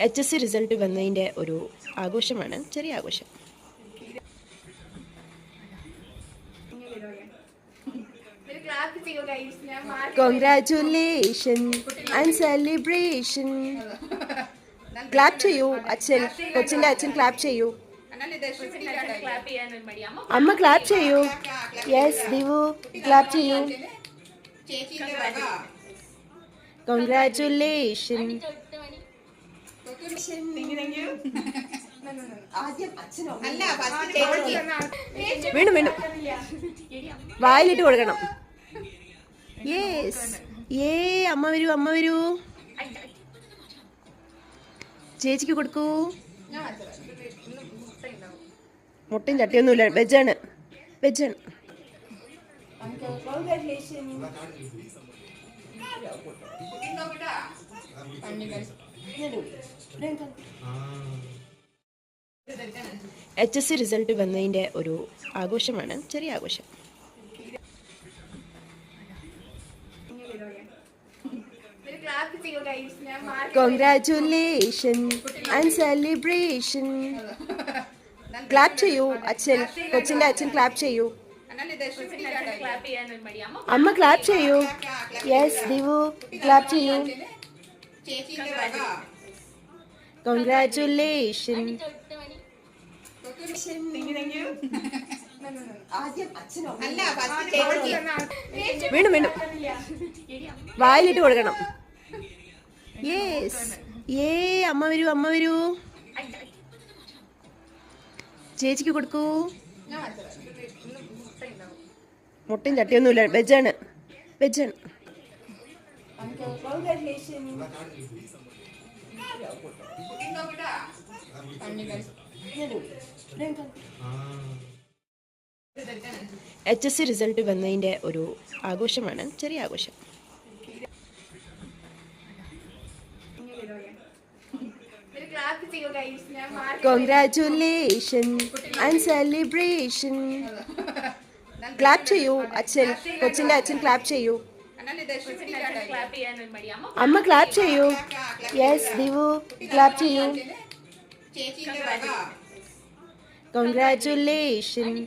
HSC result വന്നതിൻ്റെ ഒരു ആഘോഷമാണ്, ചെറിയ ആഘോഷം. Congratulations and celebration. ക്ലാപ്പ് ചെയ്യൂ. അച്ഛൻ, കൊച്ചിൻ്റെ അച്ഛൻ ക്ലാപ്പ് ചെയ്യൂ. അമ്മ ക്ലാപ്പ് ചെയ്യൂ. യെസ് ദിവു, ക്ലാപ്പ് ചെയ്യൂ. Congratulations. വീണ്ടും വീണ്ടും വായിലിട്ട് കൊടുക്കണം. യെസ്, അമ്മ വരൂ, അമ്മ വരൂ. ചേച്ചിക്ക് കൊടുക്കൂ. മുട്ടയും ചട്ടിയൊന്നുമില്ല, വെജാണ്, വെജാണ്. HSC റിസൾട്ട് വന്നതിൻ്റെ ഒരു ആഘോഷമാണ്, ചെറിയ ആഘോഷം. Congratulations and celebration. ക്ലാപ്പ് ചെയ്യൂ. അച്ഛൻ, കൊച്ചിൻ്റെ അച്ഛൻ ക്ലാപ്പ് ചെയ്യൂ. അമ്മ ക്ലാപ്പ് ചെയ്യൂ. യെസ് ദിവു, ക്ലാപ്പ് ചെയ്യൂ. Congratulations. വീണ്ടും വീണ്ടും വായിലിട്ട് കൊടുക്കണം. യെസ്, അമ്മ വരൂ, അമ്മ വരൂ. ചേച്ചിക്ക് കൊടുക്കൂ. മുട്ടയും ചട്ടിയൊന്നുമില്ല, വെജാണ്, വെജാണ്. HSC റിസൾട്ട് വന്നതിൻ്റെ ഒരു ആഘോഷമാണ്, ചെറിയ ആഘോഷം. Congratulations and celebration. ക്ലാപ്പ് ചെയ്യൂ. അച്ഛൻ, കൊച്ചിൻ്റെ അച്ഛൻ ക്ലാപ്പ് ചെയ്യൂ. അമ്മ ക്ലാപ്പ് ചെയ്യൂ. യെസ് ദിവു, ക്ലാപ്പ് ചെയ്യൂ. Congratulations.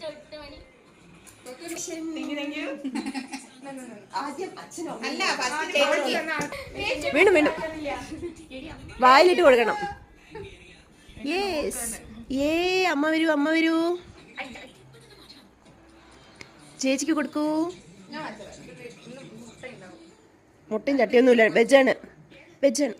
വീണ്ടും വീണ്ടും വായിലിട്ട് കൊടുക്കണം. യെസ്, അമ്മ വരൂ, അമ്മ വരൂ. ചേച്ചിക്ക് കൊടുക്കൂ. മുട്ടയും ചട്ടിയൊന്നുമില്ല, വെജാണ്, വെജാണ്.